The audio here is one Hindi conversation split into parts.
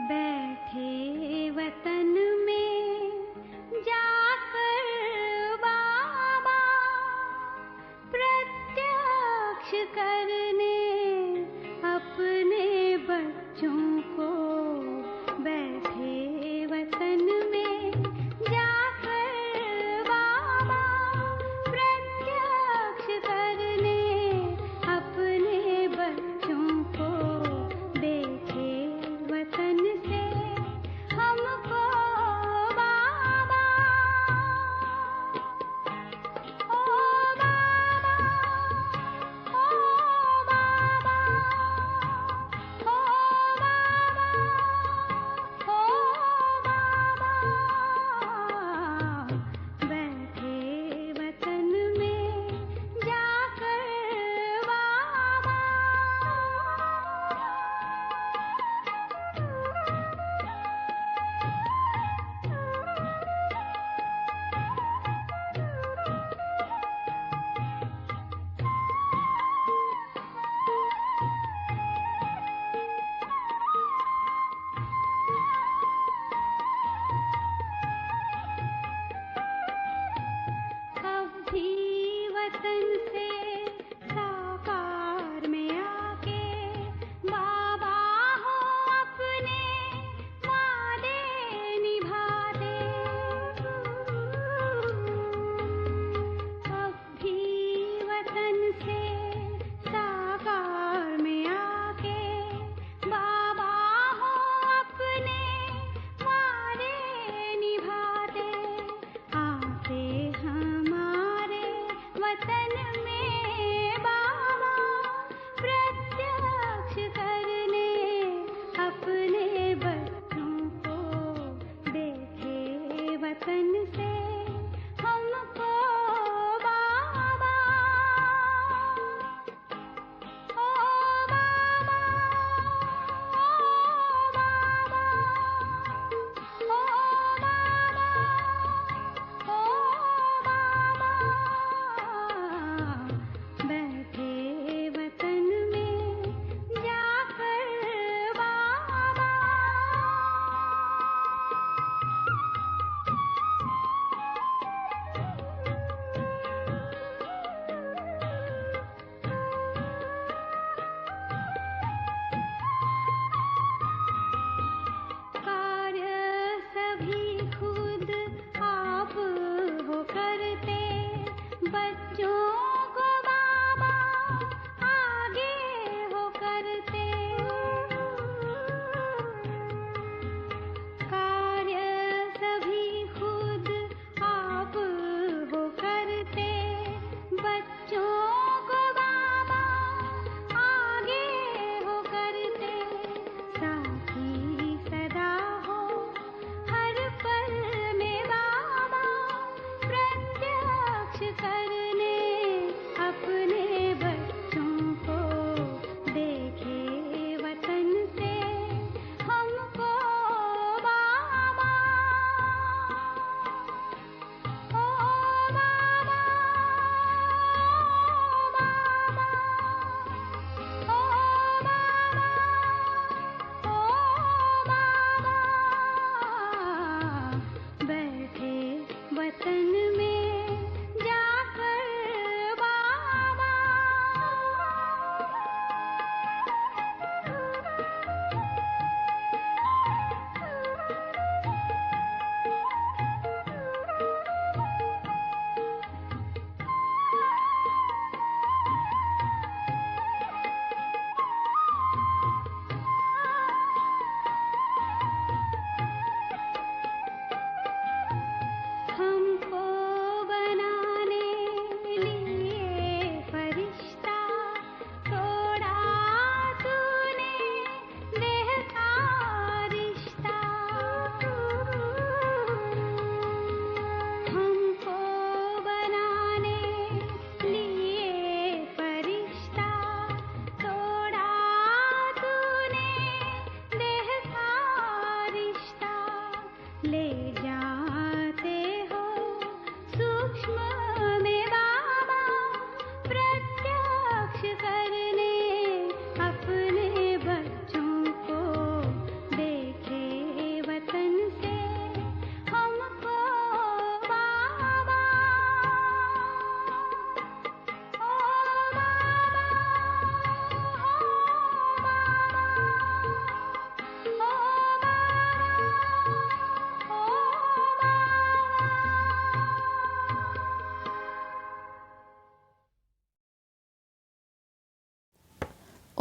बैठे वतन में जाकर बाबा प्रत्यक्ष करने अपने बच्चों को। बैठे वतन में जाकर बाबा प्रत्यक्ष करने अपने बच्चों को। देखे वतन से हमको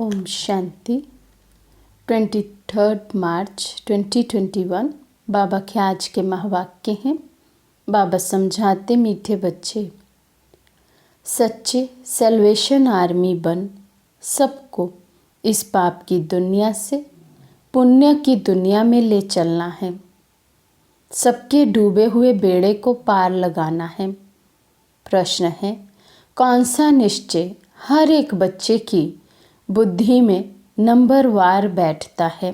ओम शांति। 23 मार्च 2021 बाबा के आज के महावाक्य हैं। बाबा समझाते मीठे बच्चे, सच्चे सैल्वेशन आर्मी बन सबको इस पाप की दुनिया से पुण्य की दुनिया में ले चलना है। सबके डूबे हुए बेड़े को पार लगाना है। प्रश्न है, कौन सा निश्चय हर एक बच्चे की बुद्धि में नंबरवार बैठता है?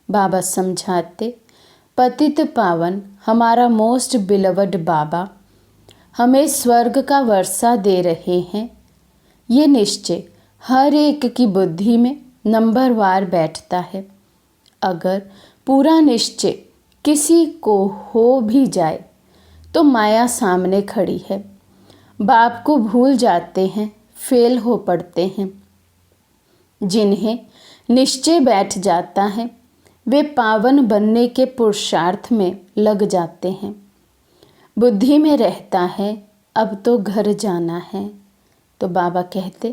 बाबा समझाते, पतित पावन हमारा मोस्ट बिलवड बाबा हमें स्वर्ग का वर्षा दे रहे हैं। ये निश्चय हर एक की बुद्धि में नंबरवार बैठता है। अगर पूरा निश्चय किसी को हो भी जाए तो माया सामने खड़ी है। बाप को भूल जाते हैं, फेल हो पड़ते हैं। जिन्हें निश्चय बैठ जाता है वे पावन बनने के पुरुषार्थ में लग जाते हैं। बुद्धि में रहता है अब तो घर जाना है। तो बाबा कहते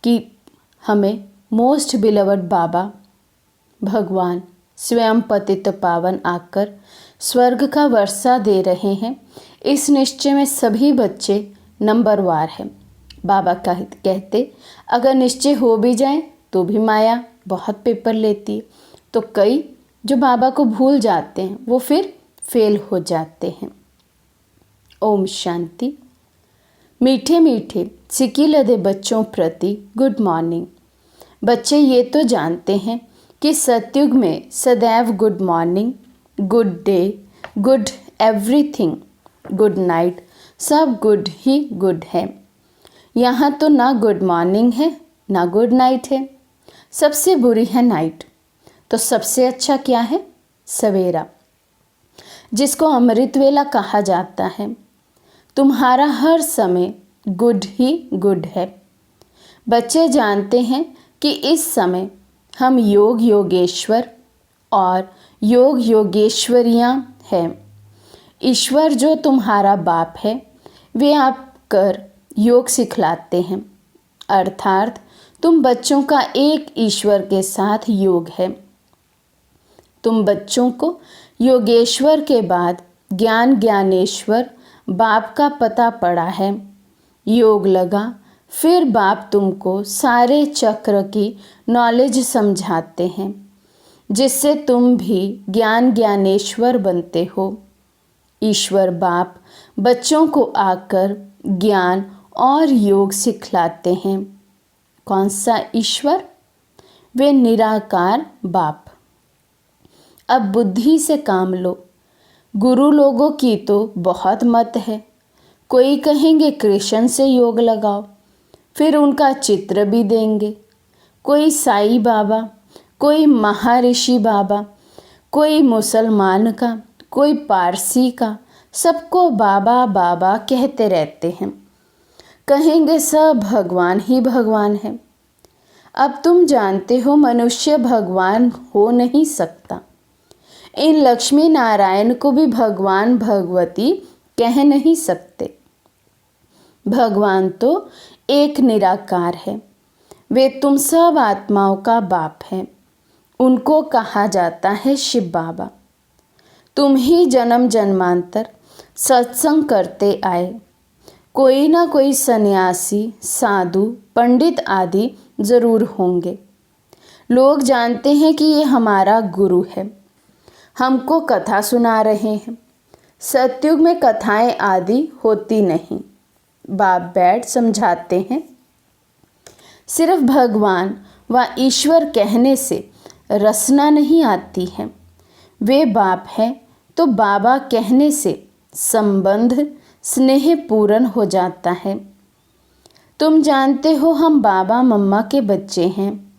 कि हमें मोस्ट बिलवड बाबा भगवान स्वयं पतित पावन आकर स्वर्ग का वर्षा दे रहे हैं। इस निश्चय में सभी बच्चे नंबरवार हैं। बाबा कहते अगर निश्चय हो भी जाए तो भी माया बहुत पेपर लेती है। तो कई जो बाबा को भूल जाते हैं वो फिर फेल हो जाते हैं। ओम शांति। मीठे मीठे सिकिलदे बच्चों प्रति गुड मॉर्निंग। बच्चे ये तो जानते हैं कि सतयुग में सदैव good morning, good day, good everything, good night सब गुड ही गुड है। यहाँ तो ना गुड मॉर्निंग है ना गुड नाइट है। सबसे बुरी है नाइट। तो सबसे अच्छा क्या है? सवेरा, जिसको अमृत वेला कहा जाता है। तुम्हारा हर समय गुड ही गुड है। बच्चे जानते हैं कि इस समय हम योग योगेश्वर और योग योगेश्वरियाँ हैं। ईश्वर जो तुम्हारा बाप है वे आपकर योग सिखलाते हैं। अर्थात तुम बच्चों का एक ईश्वर के साथ योग है। तुम बच्चों को योगेश्वर के बाद ज्ञान ज्ञानेश्वर बाप का पता पड़ा है। योग लगा फिर बाप तुमको सारे चक्र की नॉलेज समझाते हैं, जिससे तुम भी ज्ञान ज्ञानेश्वर बनते हो। ईश्वर बाप बच्चों को आकर ज्ञान और योग सिखलाते हैं। कौन सा ईश्वर? वे निराकार बाप। अब बुद्धि से काम लो। गुरु लोगों की तो बहुत मत है। कोई कहेंगे कृष्ण से योग लगाओ, फिर उनका चित्र भी देंगे। कोई साई बाबा, कोई महर्षि बाबा, कोई मुसलमान का, कोई पारसी का, सबको बाबा बाबा कहते रहते हैं। कहेंगे सब भगवान ही भगवान है। अब तुम जानते हो मनुष्य भगवान हो नहीं सकता। इन लक्ष्मी नारायण को भी भगवान भगवती कह नहीं सकते। भगवान तो एक निराकार है। वे तुम सब आत्माओं का बाप हैं। उनको कहा जाता है शिव बाबा। तुम ही जन्म जन्मांतर सत्संग करते आए। कोई ना कोई सन्यासी, साधु, पंडित आदि जरूर होंगे। लोग जानते हैं कि ये हमारा गुरु है, हमको कथा सुना रहे हैं। सतयुग में कथाएं आदि होती नहीं। बाप बैठ समझाते हैं, सिर्फ भगवान व ईश्वर कहने से रसना नहीं आती है। वे बाप हैं तो बाबा कहने से संबंध स्नेह पूर्ण हो जाता है। तुम जानते हो हम बाबा मम्मा के बच्चे हैं,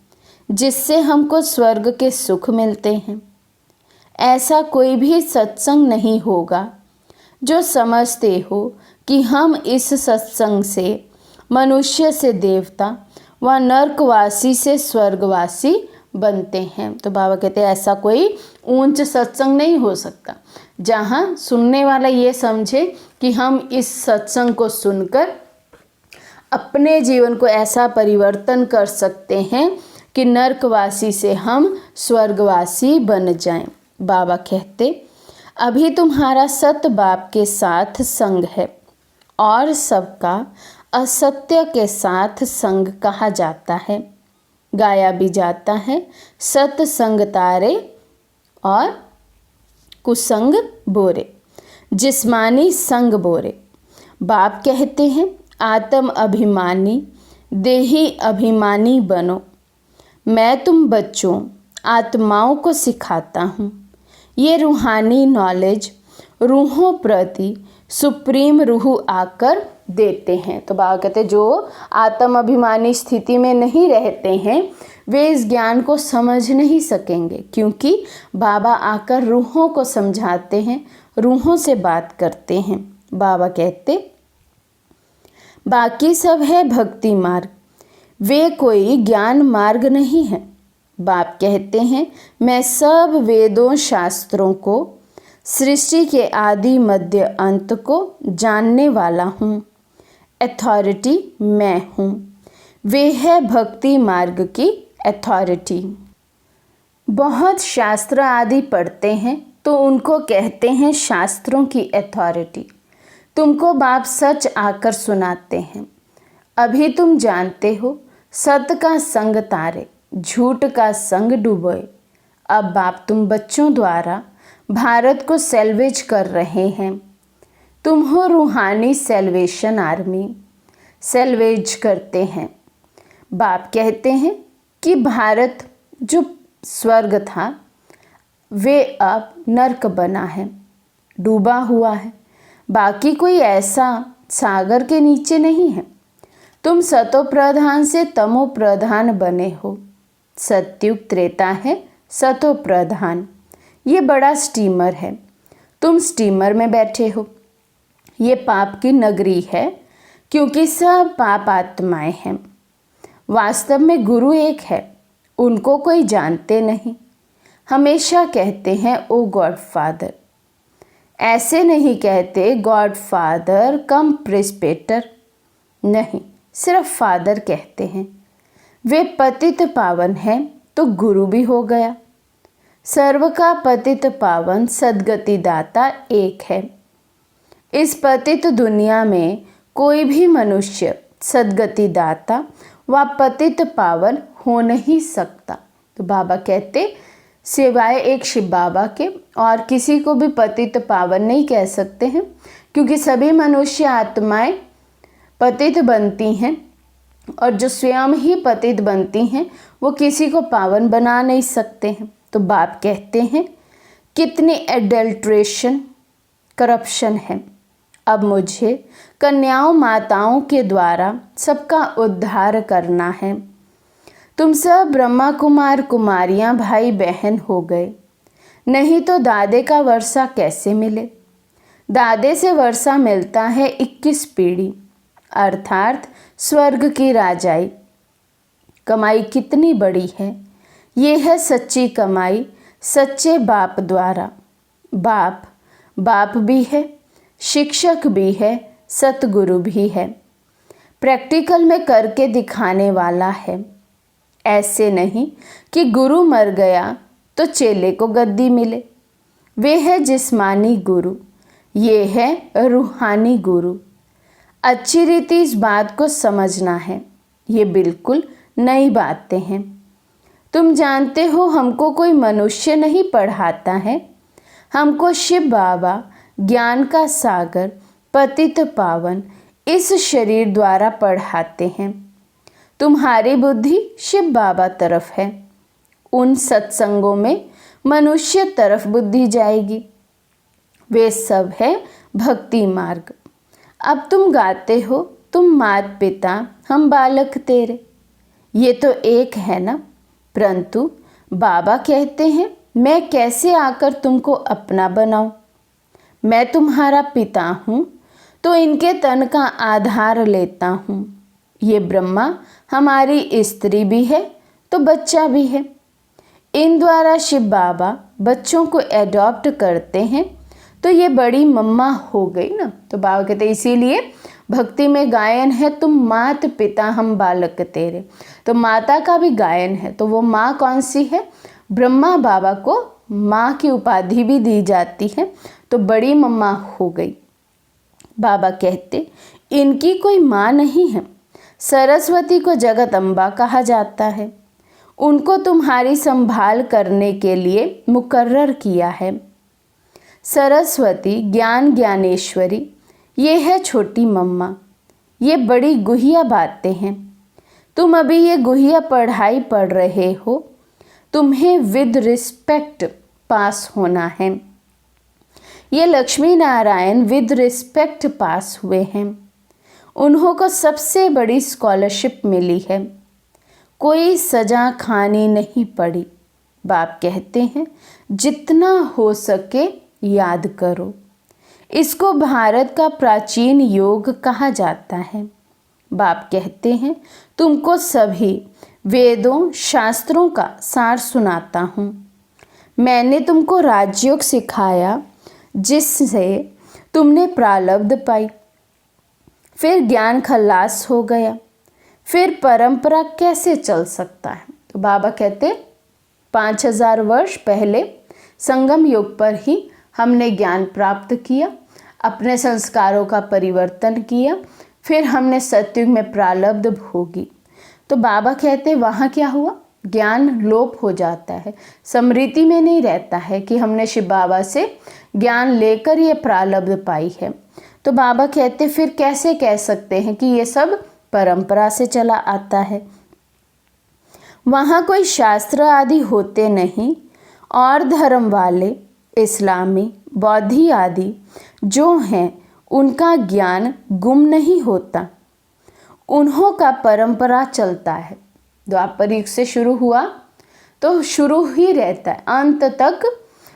जिससे हमको स्वर्ग के सुख मिलते हैं। ऐसा कोई भी सत्संग नहीं होगा जो समझते हो कि हम इस सत्संग से मनुष्य से देवता व नरकवासी से स्वर्गवासी बनते हैं। तो बाबा कहते हैं ऐसा कोई ऊंच सत्संग नहीं हो सकता जहाँ सुनने वाला ये समझे कि हम इस सत्संग को सुनकर अपने जीवन को ऐसा परिवर्तन कर सकते हैं कि नरकवासी से हम स्वर्गवासी बन जाएं। बाबा कहते, अभी तुम्हारा सत बाप के साथ संग है और सबका असत्य के साथ संग कहा जाता है। गाया भी जाता है, सत्संग तारे और कुसंग बोरे, जिस्मानी संग बोरे। बाप कहते हैं, आत्म अभिमानी देही अभिमानी बनो। मैं तुम बच्चों आत्माओं को सिखाता हूँ। ये रूहानी नॉलेज रूहों प्रति सुप्रीम रूह आकर देते हैं। तो बाबा कहते, जो आत्म अभिमानी स्थिति में नहीं रहते हैं वे इस ज्ञान को समझ नहीं सकेंगे, क्योंकि बाबा आकर रूहों को समझाते हैं, रूहों से बात करते हैं। बाबा कहते, बाकी सब है भक्ति मार्ग, वे कोई ज्ञान मार्ग नहीं है। बाप कहते हैं, मैं सब वेदों शास्त्रों को, सृष्टि के आदि मध्य अंत को जानने वाला हूँ। अथॉरिटी मैं हूँ। वे है भक्ति मार्ग की अथॉरिटी। बहुत शास्त्र आदि पढ़ते हैं तो उनको कहते हैं शास्त्रों की अथॉरिटी। तुमको बाप सच आकर सुनाते हैं। अभी तुम जानते हो सत्य का संग तारे, झूठ का संग डूबोए। अब बाप तुम बच्चों द्वारा भारत को सेल्वेज कर रहे हैं। तुम हो रूहानी सेल्वेशन आर्मी, सेल्वेज करते हैं। बाप कहते हैं कि भारत जो स्वर्ग था वे अब नर्क बना है, डूबा हुआ है। बाकी कोई ऐसा सागर के नीचे नहीं है। तुम सतो प्रधान से तमो प्रधान बने हो। सत्युग त्रेता है सतो प्रधान। ये बड़ा स्टीमर है, तुम स्टीमर में बैठे हो। ये पाप की नगरी है, क्योंकि सब पाप आत्माएं हैं। वास्तव में गुरु एक है, उनको कोई जानते नहीं। हमेशा कहते हैं ओ गॉड फादर। ऐसे नहीं कहते गॉड फादर कम प्रिस्पेटर, नहीं, सिर्फ फादर कहते हैं। वे पतित पावन हैं तो गुरु भी हो गया। सर्व का पतित पावन सद्गति दाता एक है। इस पतित दुनिया में कोई भी मनुष्य सद्गति दाता व पतित पावन हो नहीं सकता। तो बाबा कहते, सिवाय एक शिव बाबा के और किसी को भी पतित पावन नहीं कह सकते हैं, क्योंकि सभी मनुष्य आत्माएं पतित बनती हैं और जो स्वयं ही पतित बनती हैं वो किसी को पावन बना नहीं सकते हैं। तो बाप कहते हैं, कितनी एडल्ट्रेशन, करप्शन है। अब मुझे कन्याओं माताओं के द्वारा सबका उद्धार करना है। तुम सब ब्रह्मा कुमार कुमारियां भाई बहन हो गए, नहीं तो दादे का वर्षा कैसे मिले। दादे से वर्षा मिलता है 21 पीढ़ी, अर्थात स्वर्ग की राजाई। कमाई कितनी बड़ी है, ये है सच्ची कमाई सच्चे बाप द्वारा। बाप भी है, शिक्षक भी है, सतगुरु भी है, प्रैक्टिकल में करके दिखाने वाला है। ऐसे नहीं कि गुरु मर गया तो चेले को गद्दी मिले। वे है जिस्मानी गुरु, ये है रूहानी गुरु। अच्छी रीति इस बात को समझना है, ये बिल्कुल नई बातें हैं। तुम जानते हो हमको कोई मनुष्य नहीं पढ़ाता है, हमको शिव बाबा ज्ञान का सागर पतित पावन इस शरीर द्वारा पढ़ाते हैं। तुम्हारी बुद्धि शिव बाबा तरफ है, उन सत्संगों में मनुष्य तरफ बुद्धि जाएगी। वे सब है भक्ति मार्ग। अब तुम गाते हो, तुम मात पिता हम बालक तेरे, ये तो एक है ना। परंतु बाबा कहते हैं, मैं कैसे आकर तुमको अपना बनाऊं। मैं तुम्हारा पिता हूँ तो इनके तन का आधार लेता हूँ। ये ब्रह्मा हमारी स्त्री भी है तो बच्चा भी है। इन द्वारा शिव बाबा बच्चों को एडॉप्ट करते हैं, तो ये बड़ी मम्मा हो गई ना। तो बाबा कहते इसीलिए भक्ति में गायन है, तुम मात पिता हम बालक तेरे। तो माता का भी गायन है। तो वो माँ कौन सी है? ब्रह्मा बाबा को माँ की उपाधि भी दी जाती है, तो बड़ी मम्मा हो गई। बाबा कहते इनकी कोई माँ नहीं है। सरस्वती को जगत अम्बा कहा जाता है। उनको तुम्हारी संभाल करने के लिए मुकर्रर किया है। सरस्वती ज्ञान ज्ञानेश्वरी, ये है छोटी मम्मा। ये बड़ी गुहिया बातें हैं। तुम अभी ये गुहिया पढ़ाई पढ़ रहे हो। तुम्हें विद रिस्पेक्ट पास होना है। ये लक्ष्मी नारायण विद रिस्पेक्ट पास हुए हैं। उन्हों को सबसे बड़ी स्कॉलरशिप मिली है। कोई सजा खानी नहीं पड़ी। बाप कहते हैं जितना हो सके याद करो। इसको भारत का प्राचीन योग कहा जाता है। बाप कहते हैं तुमको सभी वेदों शास्त्रों का सार सुनाता हूँ। मैंने तुमको राजयोग सिखाया जिससे तुमने प्रारब्ध पाई। फिर ज्ञान खल्लास हो गया। फिर परंपरा कैसे चल सकता है? तो बाबा कहते 5000 वर्ष पहले संगम युग पर ही हमने ज्ञान प्राप्त किया, अपने संस्कारों का परिवर्तन किया, फिर हमने सतयुग में प्रारब्ध भोगी। तो बाबा कहते वहाँ क्या हुआ? ज्ञान लोप हो जाता है, स्मृति में नहीं रहता है कि हमने शिव बाबा से ज्ञान लेकर ये प्रारब्ध पाई है। तो बाबा कहते फिर कैसे कह सकते हैं कि ये सब परंपरा से चला आता है? वहाँ कोई शास्त्र आदि होते नहीं, और धर्म वाले इस्लामी बौद्धि आदि जो हैं उनका ज्ञान गुम नहीं होता। उन्हों का परंपरा चलता है। द्वापर युग से शुरू हुआ तो शुरू ही रहता है, अंत तक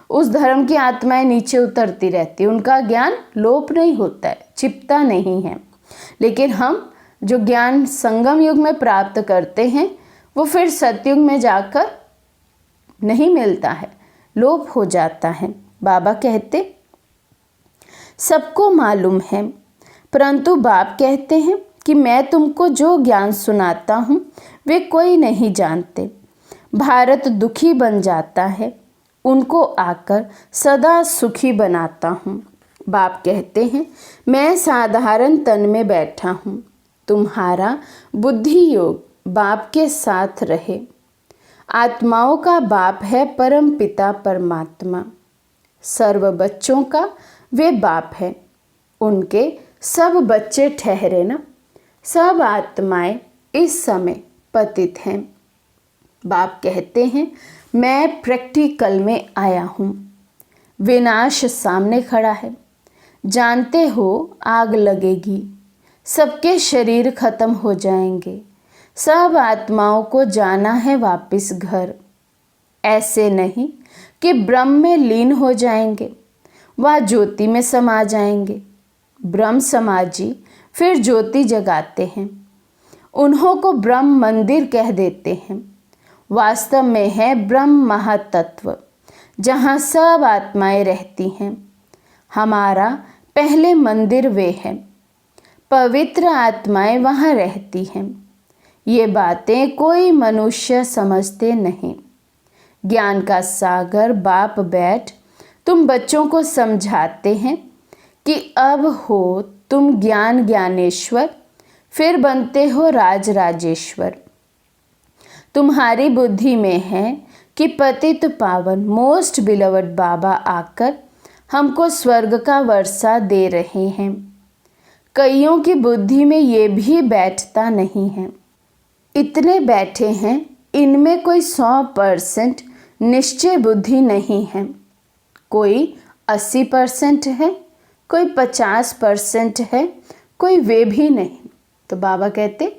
उस धर्म की आत्माएं नीचे उतरती रहती है। उनका ज्ञान लोप नहीं होता है, छिपता नहीं है। लेकिन हम जो ज्ञान संगम युग में प्राप्त करते हैं वो फिर सतयुग में जाकर नहीं मिलता है, लोप हो जाता है। बाबा कहते सबको मालूम है, परंतु बाप कहते हैं कि मैं तुमको जो ज्ञान सुनाता हूँ वे कोई नहीं जानते। भारत दुखी बन जाता है, उनको आकर सदा सुखी बनाता हूँ। बाप कहते हैं मैं साधारण तन में बैठा हूँ। तुम्हारा बुद्धि योग बाप के साथ रहे। आत्माओं का बाप है परम पिता परमात्मा। सर्व बच्चों का वे बाप है। उनके सब बच्चे ठहरे ना। सब आत्माएं इस समय पतित हैं। बाप कहते हैं मैं प्रैक्टिकल में आया हूँ। विनाश सामने खड़ा है। जानते हो आग लगेगी, सबके शरीर खत्म हो जाएंगे। सब आत्माओं को जाना है वापस घर। ऐसे नहीं कि ब्रह्म में लीन हो जाएंगे, वह ज्योति में समा जाएंगे। ब्रह्म समाजी फिर ज्योति जगाते हैं। उन्हों को ब्रह्म मंदिर कह देते हैं। वास्तव में है ब्रह्म महातत्व, जहाँ सब आत्माएं रहती हैं। हमारा पहले मंदिर वे है। पवित्र आत्माएं वहाँ रहती हैं। ये बातें कोई मनुष्य समझते नहीं। ज्ञान का सागर बाप बैठ तुम बच्चों को समझाते हैं कि अब हो तुम ज्ञान ज्ञानेश्वर, फिर बनते हो राज राजेश्वर। तुम्हारी बुद्धि में है कि पतित पावन मोस्ट बिलवड बाबा आकर हमको स्वर्ग का वर्षा दे रहे हैं। कईयों की बुद्धि में ये भी बैठता नहीं है। इतने बैठे हैं, इनमें कोई 100% निश्चय बुद्धि नहीं है। कोई 80% है, कोई 50% है, कोई वे भी नहीं। तो बाबा कहते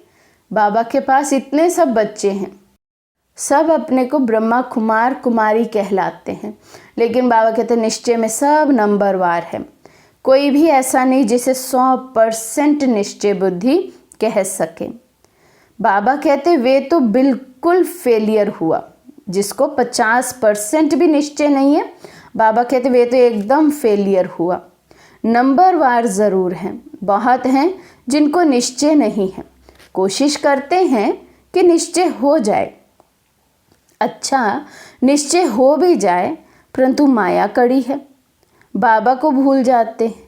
बाबा के पास इतने सब बच्चे हैं, सब अपने को ब्रह्मा कुमार कुमारी कहलाते हैं, लेकिन बाबा कहते निश्चय में सब नंबरवार है। कोई भी ऐसा नहीं जिसे 100% निश्चय बुद्धि कह सके। बाबा कहते वे तो बिल्कुल फेलियर हुआ। जिसको 50% भी निश्चय नहीं है, बाबा कहते वे तो एकदम फेलियर हुआ। नंबरवार ज़रूर हैं, बहुत हैं जिनको निश्चय नहीं है, कोशिश करते हैं कि निश्चय हो जाए। अच्छा, निश्चय हो भी जाए परंतु माया कड़ी है, बाबा को भूल जाते हैं।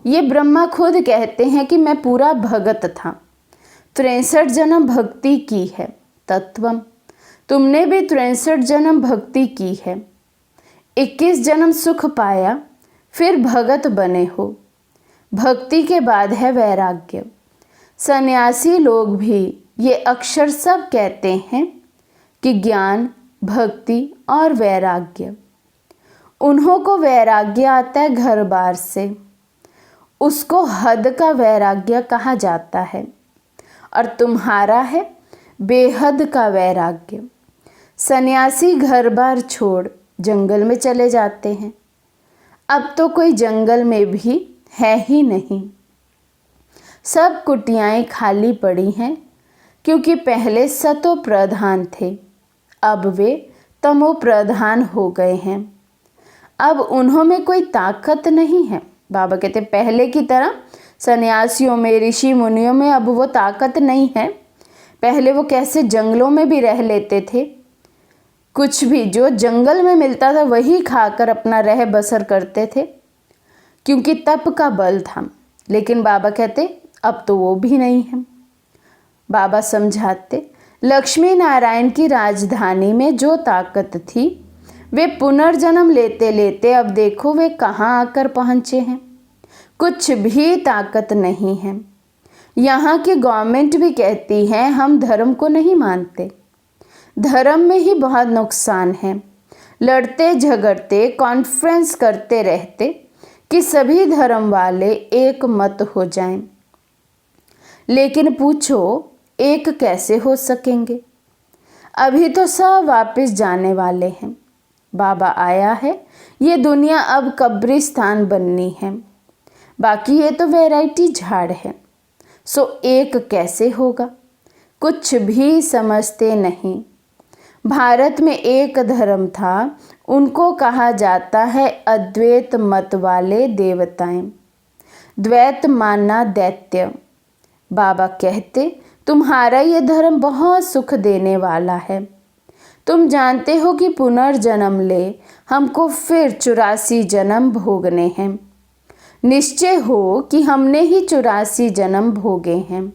ये ब्रह्मा खुद कहते हैं कि मैं पूरा भगत था, 63 जन्म भक्ति की है। तत्वम, तुमने भी 63 जन्म भक्ति की है, 21 जन्म सुख पाया, फिर भगत बने हो। भक्ति के बाद है वैराग्य। सन्यासी लोग भी ये अक्षर सब कहते हैं कि ज्ञान, भक्ति और वैराग्य। उन्हों को वैराग्य आता है घर बार से, उसको हद का वैराग्य कहा जाता है, और तुम्हारा है बेहद का वैराग्य। सन्यासी घर बार छोड़ जंगल में चले जाते हैं। अब तो कोई जंगल में भी है ही नहीं, सब कुटियाएं खाली पड़ी हैं, क्योंकि पहले सतो प्रधान थे, अब वे तमो प्रधान हो गए हैं। अब उन्हों में कोई ताकत नहीं है। बाबा कहते पहले की तरह सन्यासियों में, ऋषि मुनियों में अब वो ताकत नहीं है। पहले वो कैसे जंगलों में भी रह लेते थे, कुछ भी जो जंगल में मिलता था वही खाकर अपना रह बसर करते थे, क्योंकि तप का बल था। लेकिन बाबा कहते अब तो वो भी नहीं है। बाबा समझाते लक्ष्मी नारायण की राजधानी में जो ताकत थी, वे पुनर्जन्म लेते लेते अब देखो वे कहाँ आकर पहुँचे हैं। कुछ भी ताकत नहीं है। यहाँ की गवर्नमेंट भी कहती है हम धर्म को नहीं मानते। धर्म में ही बहुत नुकसान है। लड़ते झगड़ते कॉन्फ्रेंस करते रहते कि सभी धर्म वाले एक मत हो जाएं। लेकिन पूछो एक कैसे हो सकेंगे? अभी तो सब वापस जाने वाले हैं। बाबा आया है, ये दुनिया अब कब्रिस्तान बननी है, बाकी ये तो वैरायटी झाड़ है। सो एक कैसे होगा? कुछ भी समझते नहीं। भारत में एक धर्म था, उनको कहा जाता है अद्वैत मत वाले देवताएं। द्वैत मानना दैत्य। बाबा कहते तुम्हारा ये धर्म बहुत सुख देने वाला है। तुम जानते हो कि पुनर्जन्म ले हमको फिर 84 जन्म भोगने हैं। निश्चय हो कि हमने ही 84 जन्म भोगे हैं,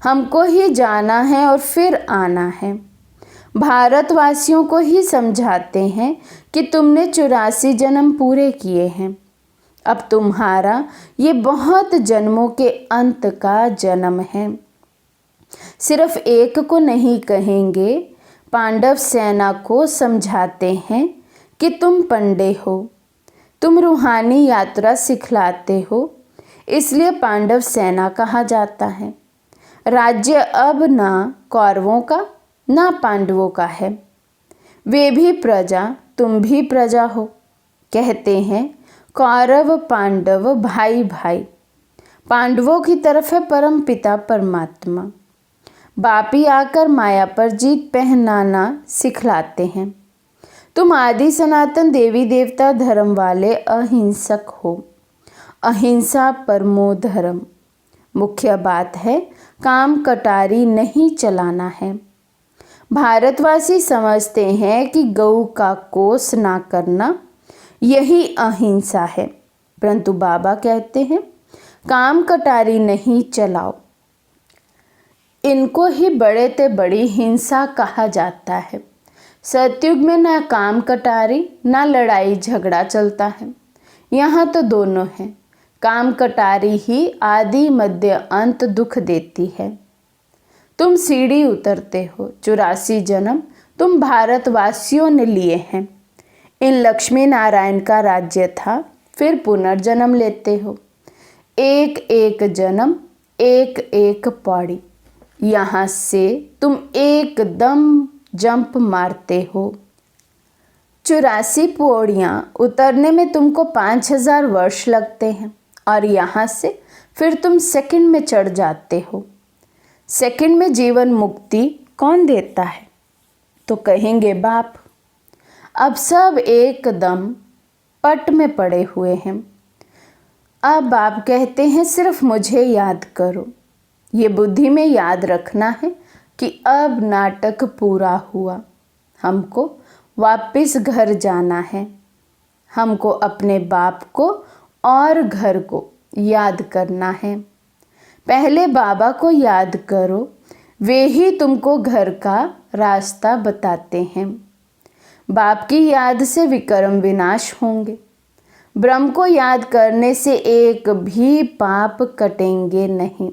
हमको ही जाना है और फिर आना है। भारतवासियों को ही समझाते हैं कि तुमने 84 जन्म पूरे किए हैं, अब तुम्हारा ये बहुत जन्मों के अंत का जन्म है। सिर्फ एक को नहीं कहेंगे, पांडव सेना को समझाते हैं कि तुम पंडे हो, तुम रूहानी यात्रा सिखलाते हो, इसलिए पांडव सेना कहा जाता है। राज्य अब ना कौरवों का ना पांडवों का है, वे भी प्रजा तुम भी प्रजा हो। कहते हैं कौरव पांडव भाई भाई, पांडवों की तरफ है परम पिता परमात्मा। बापी आकर माया पर जीत पहनाना सिखलाते हैं। तुम आदि सनातन देवी देवता धर्म वाले अहिंसक हो, अहिंसा परमो धर्म। मुख्य बात है काम कटारी नहीं चलाना है। भारतवासी समझते हैं कि गऊ का कोस ना करना यही अहिंसा है, परंतु बाबा कहते हैं काम कटारी नहीं चलाओ। इनको ही बड़े ते बड़ी हिंसा कहा जाता है। सतयुग में ना काम कटारी ना लड़ाई झगड़ा चलता है, यहाँ तो दोनों हैं। काम कटारी ही आदि मध्य अंत दुख देती है। तुम सीढ़ी उतरते हो, 84 जन्म तुम भारतवासियों ने लिए हैं। इन लक्ष्मी नारायण का राज्य था, फिर पुनर्जन्म लेते हो। एक एक जन्म एक एक पौड़ी, यहाँ से तुम एकदम जंप मारते हो। 84 पौड़ियाँ उतरने में तुमको 5000 वर्ष लगते हैं, और यहाँ से फिर तुम सेकंड में चढ़ जाते हो। सेकंड में जीवन मुक्ति कौन देता है? तो कहेंगे बाप। अब सब एकदम पट में पड़े हुए हैं। अब बाप कहते हैं सिर्फ मुझे याद करो, ये बुद्धि में याद रखना है कि अब नाटक पूरा हुआ, हमको वापस घर जाना है। हमको अपने बाप को और घर को याद करना है। पहले बाबा को याद करो, वे ही तुमको घर का रास्ता बताते हैं। बाप की याद से विकर्म विनाश होंगे। ब्रह्म को याद करने से एक भी पाप कटेंगे नहीं।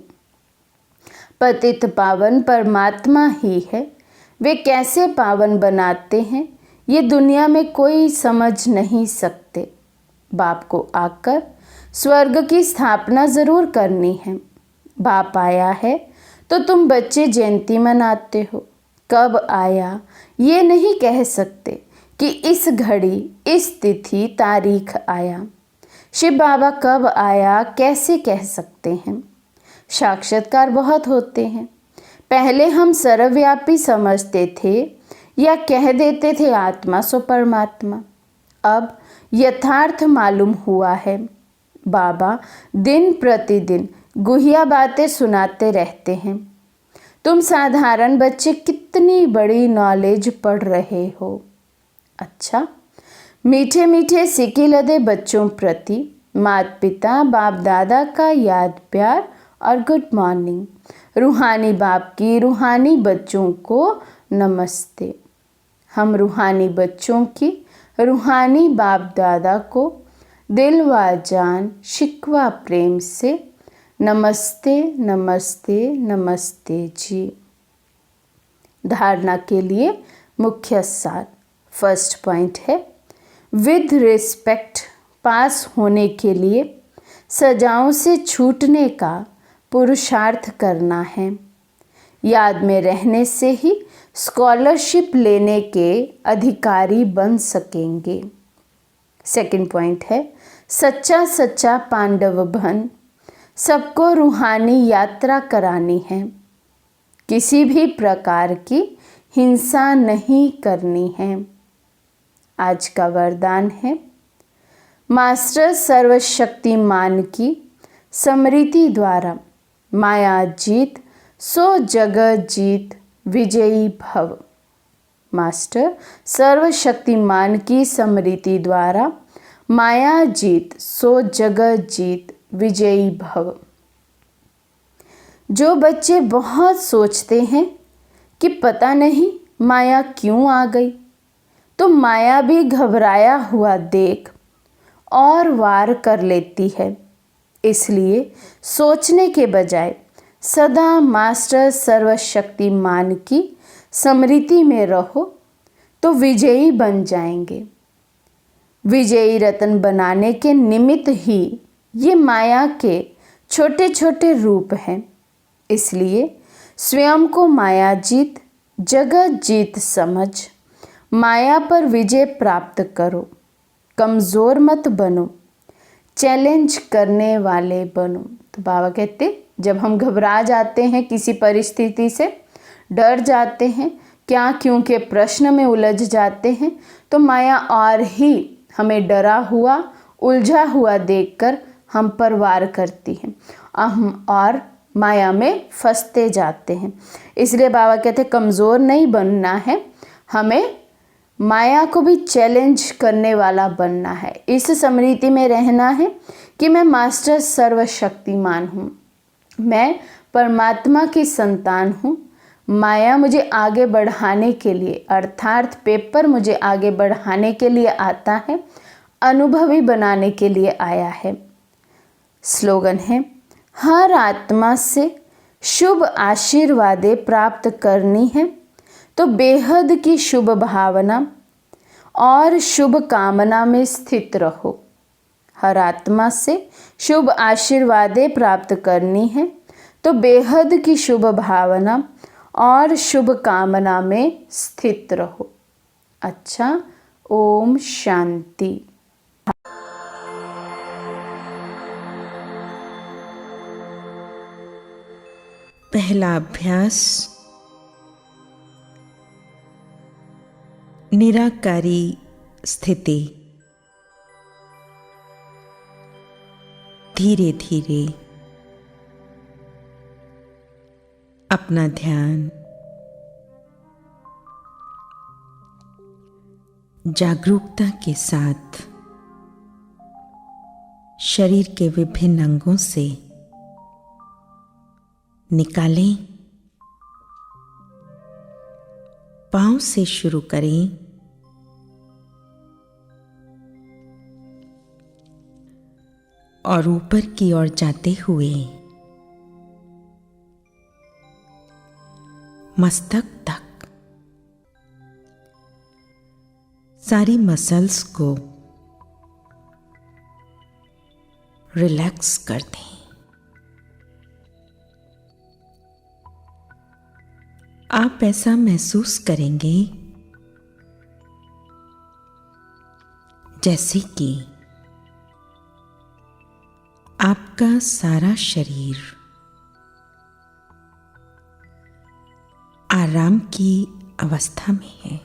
पतित पावन परमात्मा ही है। वे कैसे पावन बनाते हैं ये दुनिया में कोई समझ नहीं सकते। बाप को आकर स्वर्ग की स्थापना ज़रूर करनी है। बाप आया है तो तुम बच्चे जयंती मनाते हो। कब आया ये नहीं कह सकते कि इस घड़ी इस तिथि तारीख आया। शिव बाबा कब आया कैसे कह सकते हैं? साक्षात्कार बहुत होते हैं। पहले हम सर्वव्यापी समझते थे या कह देते थे आत्मा सो परमात्मा। अब यथार्थ मालूम हुआ है। बाबा दिन प्रतिदिन गुहिया बातें सुनाते रहते हैं। तुम साधारण बच्चे कितनी बड़ी नॉलेज पढ़ रहे हो। अच्छा, मीठे मीठे सिक्के लदे बच्चों प्रति माता पिता बाप दादा का याद प्यार और गुड मॉर्निंग। रूहानी बाप की रूहानी बच्चों को नमस्ते। हम रूहानी बच्चों की रूहानी बाप दादा को दिल व जान शिकवा प्रेम से नमस्ते नमस्ते नमस्ते जी। धारणा के लिए मुख्य सार। फर्स्ट पॉइंट है, विद रिस्पेक्ट पास होने के लिए सजाओं से छूटने का पुरुषार्थ करना है। याद में रहने से ही स्कॉलरशिप लेने के अधिकारी बन सकेंगे। सेकंड पॉइंट है, सच्चा सच्चा पांडव बन सबको रूहानी यात्रा करानी है। किसी भी प्रकार की हिंसा नहीं करनी है। आज का वरदान है, मास्टर सर्वशक्तिमान की स्मृति द्वारा माया जीत सो जगत जीत विजयी भव। मास्टर सर्वशक्तिमान की स्मृति द्वारा माया जीत सो जगत जीत विजयी भव। जो बच्चे बहुत सोचते हैं कि पता नहीं माया क्यों आ गई, तो माया भी घबराया हुआ देख और वार कर लेती है। इसलिए सोचने के बजाय सदा मास्टर सर्वशक्तिमान की स्मृति में रहो तो विजयी बन जाएंगे। विजयी रत्न बनाने के निमित्त ही ये माया के छोटे छोटे रूप हैं। इसलिए स्वयं को माया जीत जगत जीत समझ माया पर विजय प्राप्त करो। कमज़ोर मत बनो, चैलेंज करने वाले बनो। तो बाबा कहते, जब हम घबरा जाते हैं किसी परिस्थिति से, डर जाते हैं, क्या क्यों के प्रश्न में उलझ जाते हैं, तो माया और ही हमें डरा हुआ उलझा हुआ देखकर हम पर वार करती है। हम और माया में फंसते जाते हैं। इसलिए बाबा कहते कमज़ोर नहीं बनना है, हमें माया को भी चैलेंज करने वाला बनना है। इस स्मृति में रहना है कि मैं मास्टर सर्वशक्तिमान हूँ, मैं परमात्मा की संतान हूँ। माया मुझे आगे बढ़ाने के लिए, अर्थात पेपर मुझे आगे बढ़ाने के लिए आता है, अनुभवी बनाने के लिए आया है। स्लोगन है, हर आत्मा से शुभ आशीर्वादें प्राप्त करनी है तो बेहद की शुभ भावना और शुभ कामना में स्थित रहो। हर आत्मा से शुभ आशीर्वादें प्राप्त करनी है तो बेहद की शुभ भावना और शुभ कामना में स्थित रहो। अच्छा, ओम शांति। पहला अभ्यास, निराकारी स्थिति। धीरे धीरे अपना ध्यान जागरूकता के साथ शरीर के विभिन्न अंगों से निकालें। पांव से शुरू करें और ऊपर की ओर जाते हुए मस्तक तक सारी मसल्स को रिलैक्स कर दें। आप ऐसा महसूस करेंगे जैसे कि आपका सारा शरीर आराम की अवस्था में है।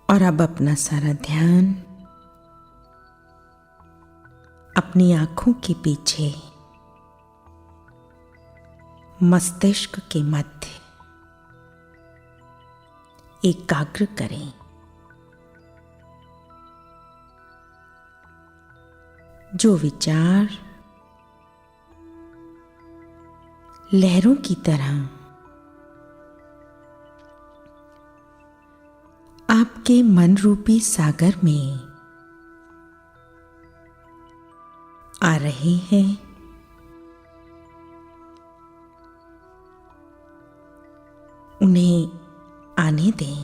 और अब अपना सारा ध्यान अपनी आंखों के पीछे मस्तिष्क के मध्य एकाग्र करें। जो विचार लहरों की तरह आपके मन रूपी सागर में आ रहे हैं, उन्हें आने दें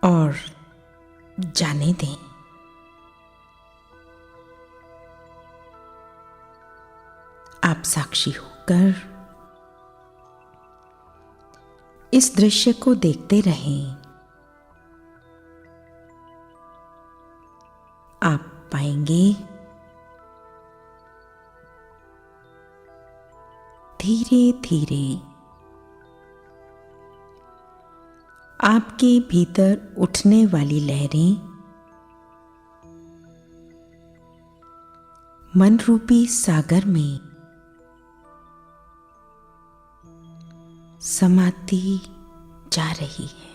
और जाने दें। आप साक्षी होकर इस दृश्य को देखते रहें। आप पाएंगे धीरे धीरे आपके भीतर उठने वाली लहरें मन रूपी सागर में समाती जा रही है।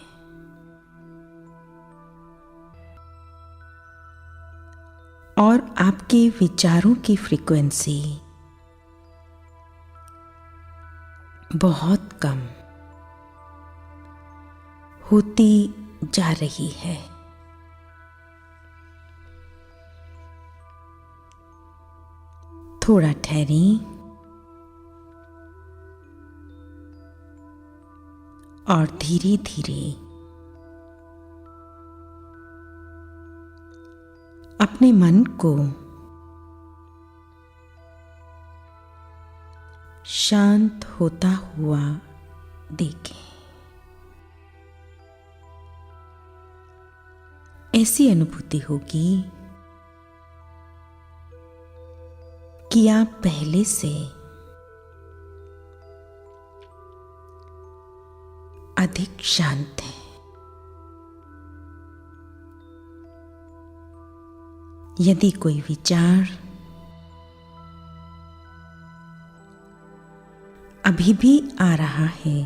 और आपके विचारों की फ्रीक्वेंसी बहुत कम होती जा रही है। थोड़ा ठहरें और धीरे धीरे अपने मन को शांत होता हुआ देखें। ऐसी अनुभूति होगी कि आप पहले से अधिक शांत हैं। यदि कोई विचार अभी भी आ रहा है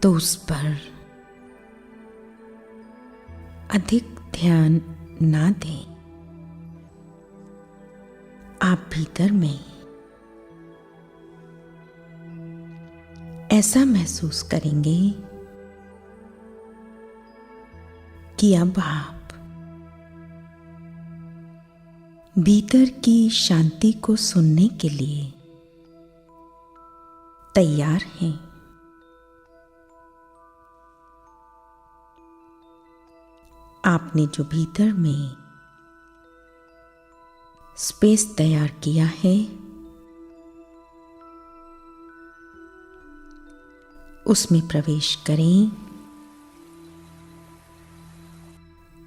तो उस पर अधिक ध्यान ना दें। आप भीतर में ऐसा महसूस करेंगे कि अब आप भीतर की शांति को सुनने के लिए तैयार हैं। आपने जो भीतर में स्पेस तैयार किया है उसमें प्रवेश करें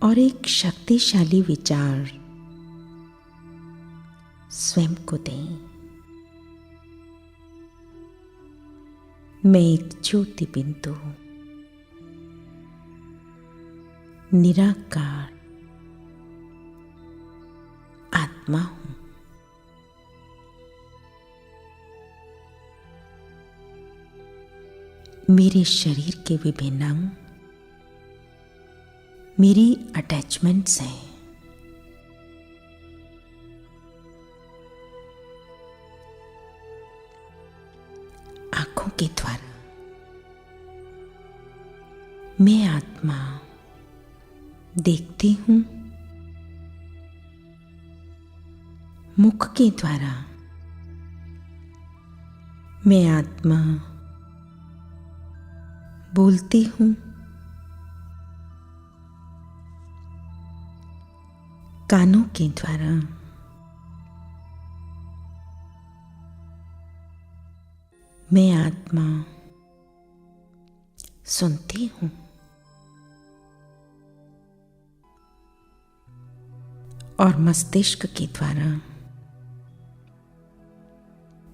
और एक शक्तिशाली विचार स्वयं को दें। मैं एक ज्योति बिंदु हूं। निराकार आत्मा हूं। मेरे शरीर के विभिन्न अंग मेरी अटैचमेंट्स हैं। आंखों के द्वारा मैं आत्मा देखती हूं। मुख के द्वारा मैं आत्मा बोलती हूं। कानों के द्वारा मैं आत्मा सुनती हूं। और मस्तिष्क के द्वारा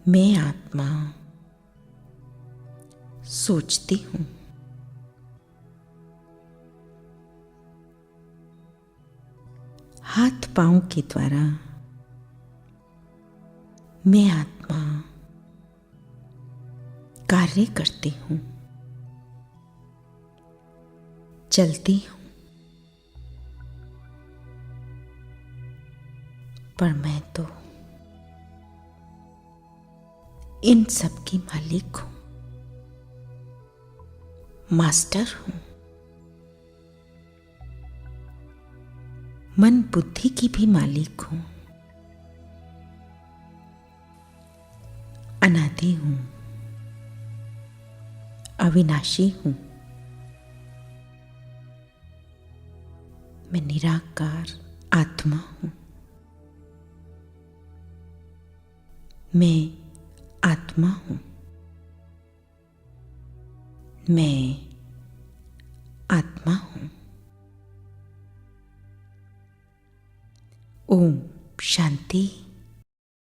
मैं आत्मा सोचती हूं। हाथ पांव के द्वारा मैं आत्मा कार्य करती हूं, चलती हूं। पर मैं तो इन सब की मालिक हूं, मास्टर हूं। मन बुद्धि की भी मालिक हूं, अनादि हूं, अविनाशी हूं। मैं निराकार आत्मा हूं। मैं आत्मा हूं। मैं आत्मा हूं। ओम शांति।